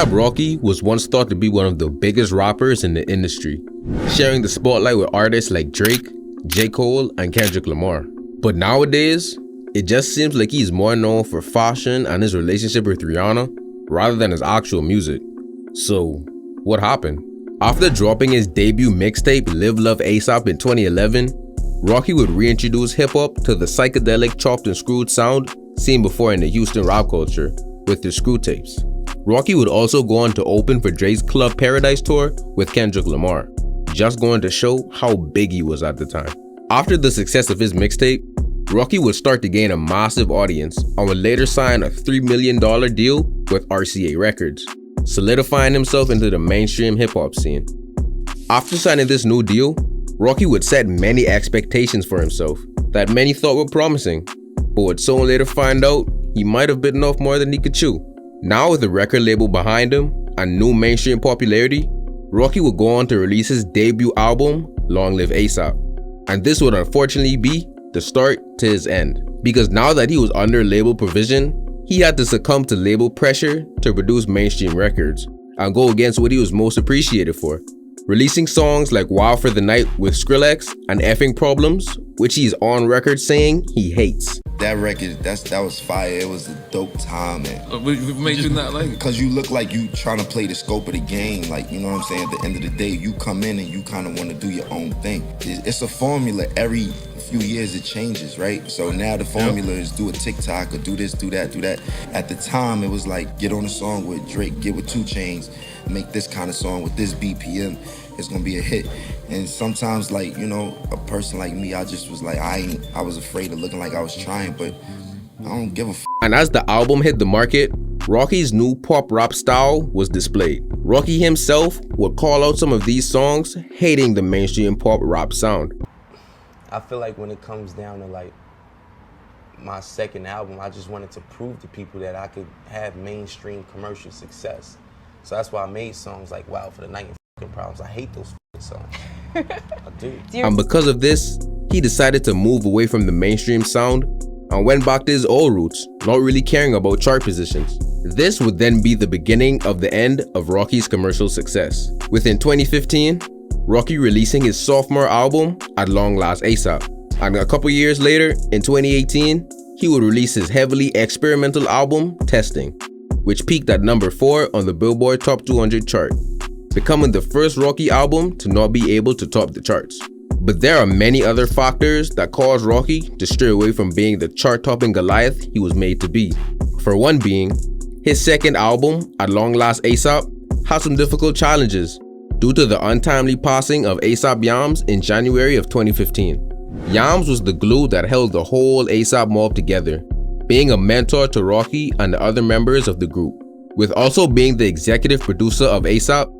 Rocky was once thought to be one of the biggest rappers in the industry, sharing the spotlight with artists like Drake, J. Cole, and Kendrick Lamar. But nowadays, it just seems like he's more known for fashion and his relationship with Rihanna rather than his actual music. So, what happened? After dropping his debut mixtape Live Love ASAP in 2011, Rocky would reintroduce hip-hop to the psychedelic chopped and screwed sound seen before in the Houston rap culture with the screw tapes. Rocky would also go on to open for Drake's Club Paradise tour with Kendrick Lamar, just going to show how big he was at the time. After the success of his mixtape, Rocky would start to gain a massive audience and would later sign a $3 million deal with RCA Records, solidifying himself into the mainstream hip-hop scene. After signing this new deal, Rocky would set many expectations for himself that many thought were promising, but would soon later find out he might have bitten off more than he could chew. Now with the record label behind him and new mainstream popularity, Rocky would go on to release his debut album, Long Live ASAP. And this would unfortunately be the start to his end, because now that he was under label provision, he had to succumb to label pressure to produce mainstream records and go against what he was most appreciated for, releasing songs like Wild for the Night with Skrillex and Effing Problems, which he's on record saying he hates. That record, that was fire. It was a dope time, man. What made you not like it? Because you look like you trying to play the scope of the game. Like, you know what I'm saying? At the end of the day, you come in and you kind of want to do your own thing. It's a formula. Every few years it changes, right? So now the formula is do a TikTok or do this, do that, do that. At the time, it was like, get on a song with Drake, get with 2 Chainz, make this kind of song with this BPM. It's gonna be a hit. And sometimes, like, you know, a person like me, I just was like, I was afraid of looking like I was trying, but I don't give a f. And as the album hit the market, Rocky's new pop rap style was displayed. Rocky himself would call out some of these songs, hating the mainstream pop rap sound. I feel like when it comes down to like my second album, I just wanted to prove to people that I could have mainstream commercial success. So that's why I made songs like Wild for the Night and Problems. I hate those songs. I do. And because of this, he decided to move away from the mainstream sound and went back to his old roots, not really caring about chart positions. This would then be the beginning of the end of Rocky's commercial success. Within 2015, Rocky releasing his sophomore album, At Long Last ASAP. And a couple years later, in 2018, he would release his heavily experimental album, Testing, which peaked at number 4 on the Billboard Top 200 chart, becoming the first Rocky album to not be able to top the charts. But there are many other factors that caused Rocky to stray away from being the chart-topping Goliath he was made to be. For one being, his second album, At Long Last ASAP, had some difficult challenges due to the untimely passing of ASAP Yams in January of 2015. Yams was the glue that held the whole ASAP mob together, being a mentor to Rocky and the other members of the group. With also being the executive producer of ASAP,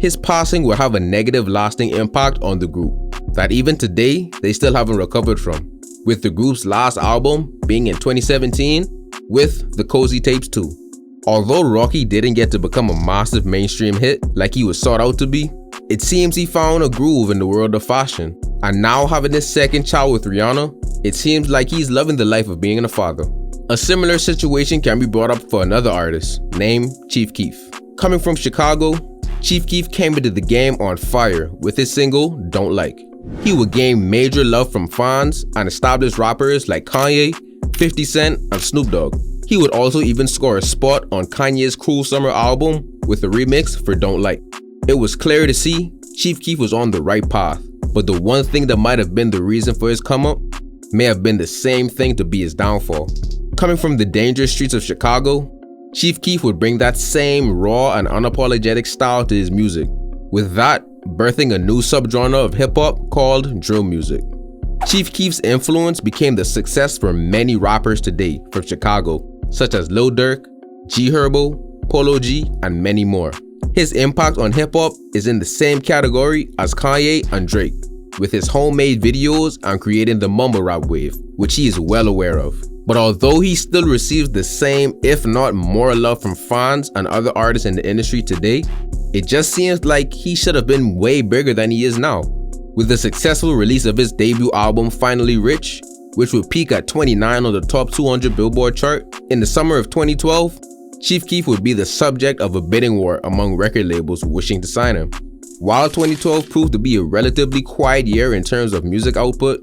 his passing will have a negative lasting impact on the group that even today they still haven't recovered from, with the group's last album being in 2017 with the Cozy Tapes 2. Although Rocky didn't get to become a massive mainstream hit like he was sought out to be, it seems he found a groove in the world of fashion. And now having his second child with Rihanna, it seems like he's loving the life of being a father. A similar situation can be brought up for another artist named Chief Keef. Coming from Chicago, Chief Keef came into the game on fire with his single, Don't Like. He would gain major love from fans and established rappers like Kanye, 50 Cent, and Snoop Dogg. He would also even score a spot on Kanye's Cruel Summer album with a remix for Don't Like. It was clear to see Chief Keef was on the right path, but the one thing that might have been the reason for his come up may have been the same thing to be his downfall. Coming from the dangerous streets of Chicago, Chief Keef would bring that same raw and unapologetic style to his music, with that birthing a new subgenre of hip-hop called drill music. Chief Keef's influence became the success for many rappers today from Chicago, such as Lil Durk, G Herbo, Polo G, and many more. His impact on hip-hop is in the same category as Kanye and Drake, with his homemade videos and creating the mumble rap wave, which he is well aware of. But although he still receives the same, if not more love from fans and other artists in the industry today, it just seems like he should have been way bigger than he is now. With the successful release of his debut album Finally Rich, which would peak at 29 on the top 200 Billboard chart, in the summer of 2012, Chief Keef would be the subject of a bidding war among record labels wishing to sign him. While 2012 proved to be a relatively quiet year in terms of music output,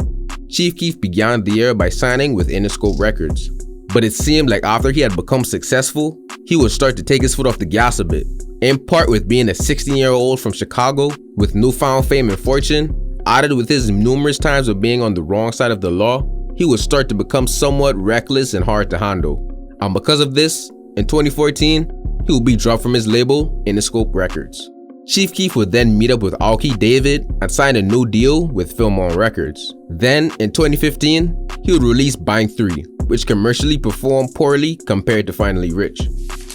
Chief Keef began the year by signing with Interscope Records. But it seemed like after he had become successful, he would start to take his foot off the gas a bit. In part with being a 16-year-old from Chicago with newfound fame and fortune, added with his numerous times of being on the wrong side of the law, he would start to become somewhat reckless and hard to handle. And because of this, in 2014, he would be dropped from his label, Interscope Records. Chief Keef would then meet up with Alki David and sign a new deal with Philmon Records. Then, in 2015, he would release Bang 3, which commercially performed poorly compared to Finally Rich.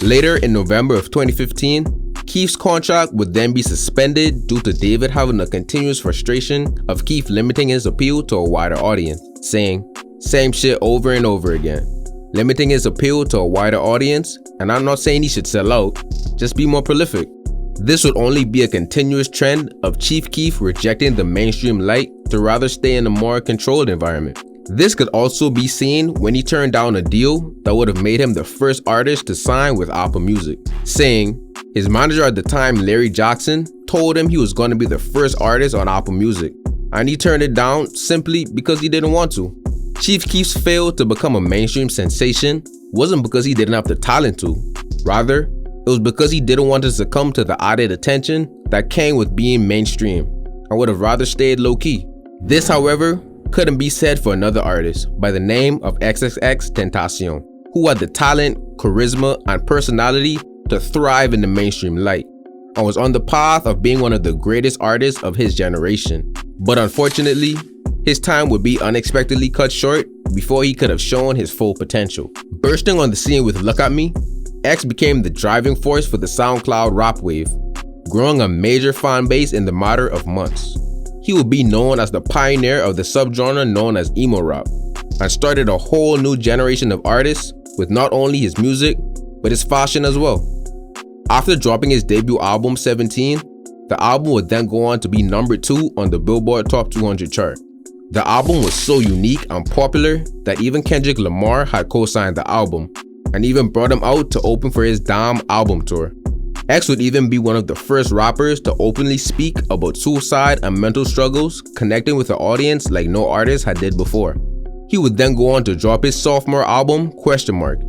Later in November of 2015, Keef's contract would then be suspended due to David having a continuous frustration of Keef limiting his appeal to a wider audience, saying, "Same shit over and over again." Limiting his appeal to a wider audience, and I'm not saying he should sell out, just be more prolific. This would only be a continuous trend of Chief Keef rejecting the mainstream light to rather stay in a more controlled environment. This could also be seen when he turned down a deal that would have made him the first artist to sign with Apple Music, saying his manager at the time, Larry Jackson, told him he was going to be the first artist on Apple Music, and he turned it down simply because he didn't want to. Chief Keef's fail to become a mainstream sensation wasn't because he didn't have the talent to. Rather, it was because he didn't want to succumb to the added attention that came with being mainstream and would have rather stayed low-key. This, however, couldn't be said for another artist by the name of XXXTentacion, who had the talent, charisma, and personality to thrive in the mainstream light, and was on the path of being one of the greatest artists of his generation. But unfortunately, his time would be unexpectedly cut short before he could have shown his full potential. Bursting on the scene with Look At Me, X became the driving force for the SoundCloud rap wave, growing a major fan base in the matter of months. He would be known as the pioneer of the subgenre known as emo rap, and started a whole new generation of artists with not only his music, but his fashion as well. After dropping his debut album 17, the album would then go on to be number 2 on the Billboard Top 200 chart. The album was so unique and popular that even Kendrick Lamar had co-signed the album, and even brought him out to open for his Damn album tour. X would even be one of the first rappers to openly speak about suicide and mental struggles, connecting with the audience like no artist had did before. He would then go on to drop his sophomore album,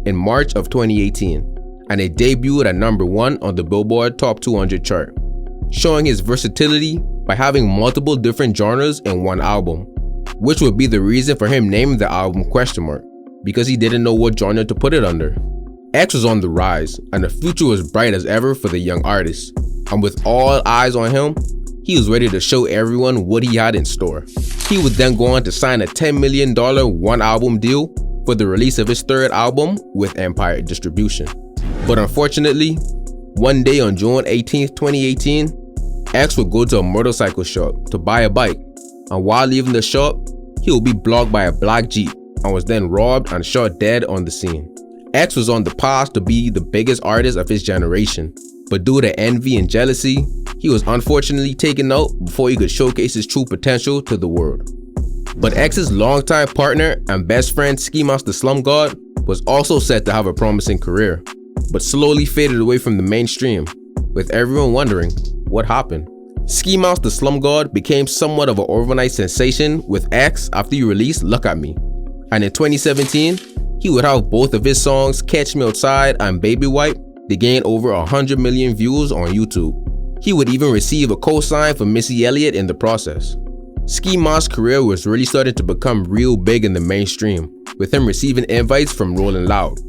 in March of 2018, and it debuted at number 1 on the Billboard Top 200 chart, showing his versatility by having multiple different genres in one album, which would be the reason for him naming the album because he didn't know what genre to put it under. X was on the rise, and the future was bright as ever for the young artist, and with all eyes on him, he was ready to show everyone what he had in store. He would then go on to sign a $10 million one-album deal for the release of his third album with Empire Distribution. But unfortunately, one day on June 18, 2018, X would go to a motorcycle shop to buy a bike, and while leaving the shop, he would be blocked by a black Jeep and was then robbed and shot dead on the scene. X was on the path to be the biggest artist of his generation, but due to envy and jealousy, he was unfortunately taken out before he could showcase his true potential to the world. But X's longtime partner and best friend Mask the Slum God was also set to have a promising career, but slowly faded away from the mainstream, with everyone wondering what happened. Mask the Slum God became somewhat of an overnight sensation with X after he released Look At Me, and in 2017, he would have both of his songs, Catch Me Outside and Baby Wipe, to gain over 100 million views on YouTube. He would even receive a co-sign from Missy Elliott in the process. Mask's career was really starting to become real big in the mainstream, with him receiving invites from Rolling Loud.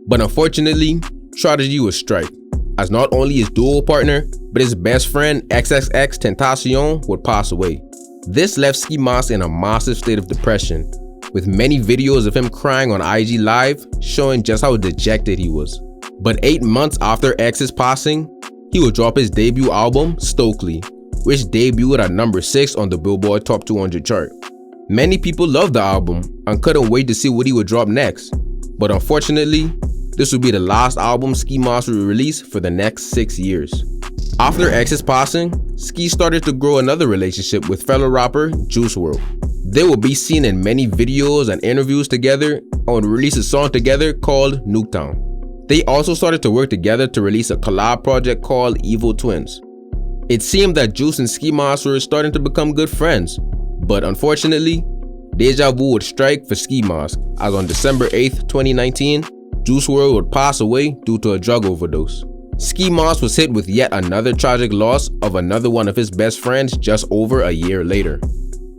But unfortunately, tragedy would strike, as not only his duo partner, but his best friend XXXTentacion would pass away. This left Ski Mask in a massive state of depression, with many videos of him crying on IG Live showing just how dejected he was. But 8 months after X's passing, he would drop his debut album, Stokely, which debuted at number 6 on the Billboard Top 200 chart. Many people loved the album and couldn't wait to see what he would drop next, but unfortunately, this would be the last album Ski Mask would release for the next 6 years. After X's passing, Ski started to grow another relationship with fellow rapper Juice WRLD. They would be seen in many videos and interviews together and would release a song together called Nuketown. They also started to work together to release a collab project called Evil Twins. It seemed that Juice and Ski Mask were starting to become good friends, but unfortunately, deja vu would strike for Ski Mask, as on December 8th, 2019, Juice WRLD would pass away due to a drug overdose. Ski Mask was hit with yet another tragic loss of another one of his best friends just over a year later.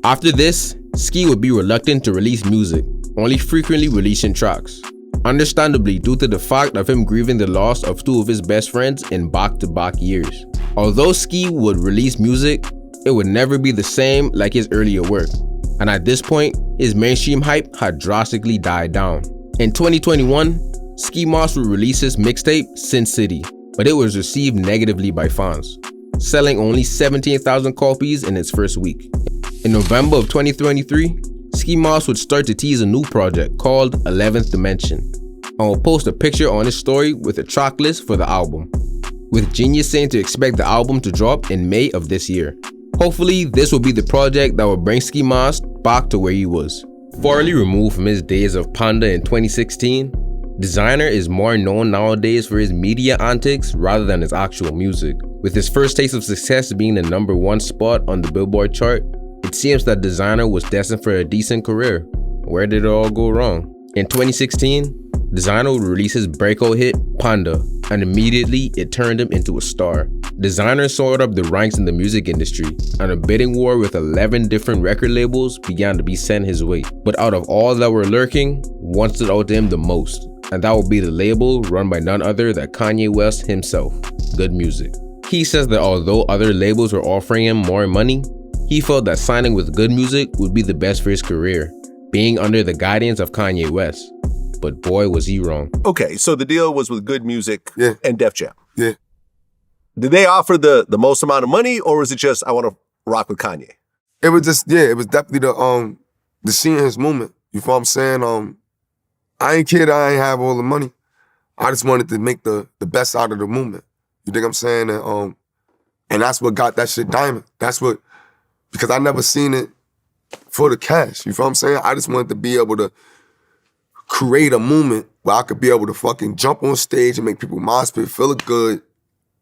After this, Ski would be reluctant to release music, only frequently releasing tracks. Understandably, due to the fact of him grieving the loss of two of his best friends in back-to-back years. Although Ski would release music, it would never be the same like his earlier work, and at this point, his mainstream hype had drastically died down. In 2021, Ski Mask would release his mixtape, Sin City, but it was received negatively by fans, selling only 17,000 copies in its first week. In November of 2023, Ski Mask would start to tease a new project called 11th Dimension, and will post a picture on his story with a track list for the album, with Genius saying to expect the album to drop in May of this year. Hopefully, this will be the project that will bring Ski Mask back to where he was. Farly removed from his days of Panda in 2016, Designer is more known nowadays for his media antics rather than his actual music. With his first taste of success being the #1 spot on the Billboard chart, it seems that Designer was destined for a decent career. Where did it all go wrong? In 2016, Designer would release his breakout hit, Panda, and immediately it turned him into a star. Designer soared up the ranks in the music industry, and a bidding war with 11 different record labels began to be sent his way. But out of all that were lurking, one stood out to him the most, and that would be the label run by none other than Kanye West himself, Good Music. He says that although other labels were offering him more money, he felt that signing with Good Music would be the best for his career, being under the guidance of Kanye West. But boy, was he wrong. Okay, so the deal was with Good Music and Def Jam. Yeah. Did they offer the most amount of money, or was it just, I want to rock with Kanye? It was just, it was definitely the seeing his movement. You feel what I'm saying? I ain't care that I ain't have all the money. I just wanted to make the best out of the movement. You think I'm saying? And that's what got that shit diamond. That's what, because I never seen it for the cash. You feel what I'm saying? I just wanted to be able to create a movement where I could be able to fucking jump on stage and make people mosh pit, feel good,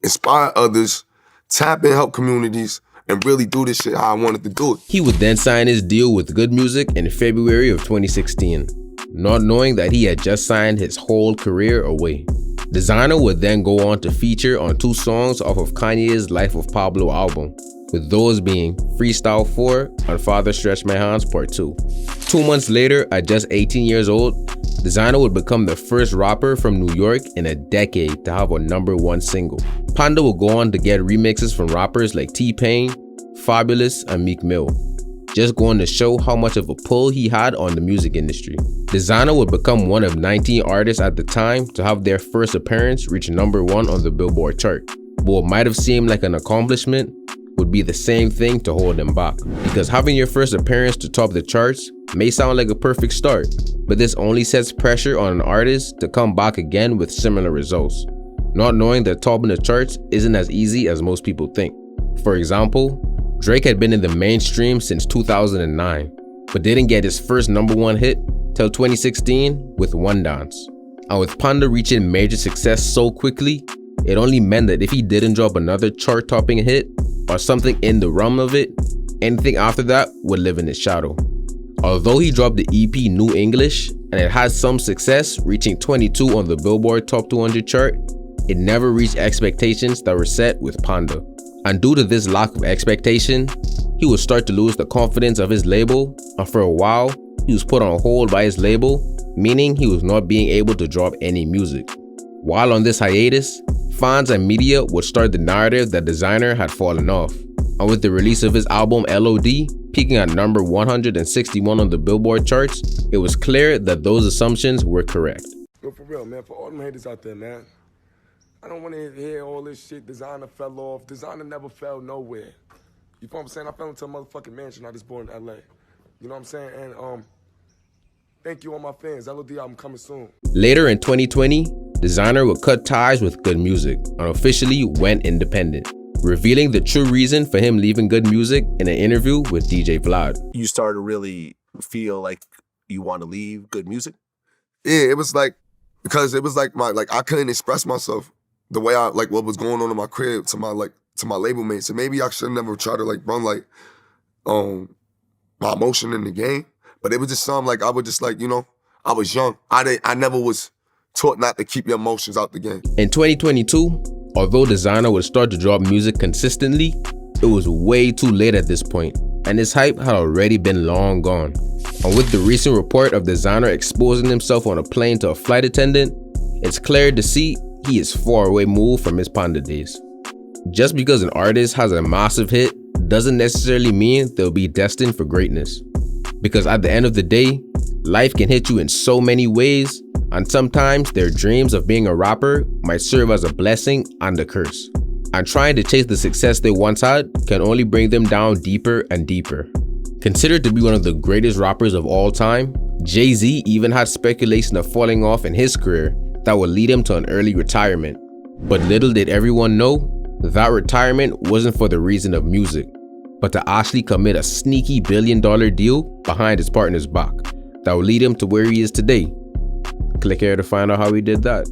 inspire others, tap in, help communities, and really do this shit how I wanted to do it. He would then sign his deal with Good Music in February of 2016, not knowing that he had just signed his whole career away. Designer would then go on to feature on 2 songs off of Kanye's Life of Pablo album, with those being Freestyle 4 and Father Stretch My Hands Part 2. 2 months later, at just 18 years old, Designer would become the first rapper from New York in a decade to have a #1 single. Panda would go on to get remixes from rappers like T-Pain, Fabulous, and Meek Mill, just going to show how much of a pull he had on the music industry. Designer would become one of 19 artists at the time to have their first appearance reach #1 on the Billboard chart. But what might have seemed like an accomplishment would be the same thing to hold him back, because having your first appearance to top the charts may sound like a perfect start, but this only sets pressure on an artist to come back again with similar results, not knowing that topping the charts isn't as easy as most people think. For example, Drake had been in the mainstream since 2009, but didn't get his first #1 hit till 2016 with One Dance. And with Panda reaching major success so quickly, it only meant that if he didn't drop another chart-topping hit or something in the realm of it, anything after that would live in his shadow. Although he dropped the EP New English and it had some success, reaching 22 on the Billboard Top 200 chart, it never reached expectations that were set with Panda. And due to this lack of expectation, he would start to lose the confidence of his label, and for a while, he was put on hold by his label, meaning he was not being able to drop any music. While on this hiatus, fans and media would start the narrative that Designer had fallen off. And with the release of his album LOD, peaking at number 161 on the Billboard charts, it was clear that those assumptions were correct. Yo, for real, man, for all them haters out there, man, I don't want to hear all this shit. Designer fell off. Designer never fell nowhere. You know what I'm saying? I fell into a motherfucking mansion. I just born in LA. You know what I'm saying? And thank you all my fans. LOD album coming soon. Later in 2020, Designer would cut ties with Good Music and officially went independent, revealing the true reason for him leaving Good Music in an interview with DJ Vlad. You started to really feel like you want to leave Good Music? Yeah, it was like because it was like I couldn't express myself the way I like what was going on in my crib to my label mates. And maybe I should never try to like run like my emotion in the game. But it was just something like I would just like, you know, I was young. I never was taught not to keep your emotions out the game. In 2022, although Designer would start to drop music consistently, it was way too late at this point, and his hype had already been long gone. And with the recent report of Designer exposing himself on a plane to a flight attendant, it's clear to see he is far away moved from his Panda days. Just because an artist has a massive hit doesn't necessarily mean they'll be destined for greatness. Because at the end of the day, life can hit you in so many ways, and sometimes their dreams of being a rapper might serve as a blessing and a curse. And trying to chase the success they once had can only bring them down deeper and deeper. Considered to be one of the greatest rappers of all time, Jay-Z even had speculation of falling off in his career that would lead him to an early retirement. But little did everyone know, that retirement wasn't for the reason of music, but to actually commit a sneaky billion-dollar deal behind his partner's back that will lead him to where he is today. Click here to find out how he did that.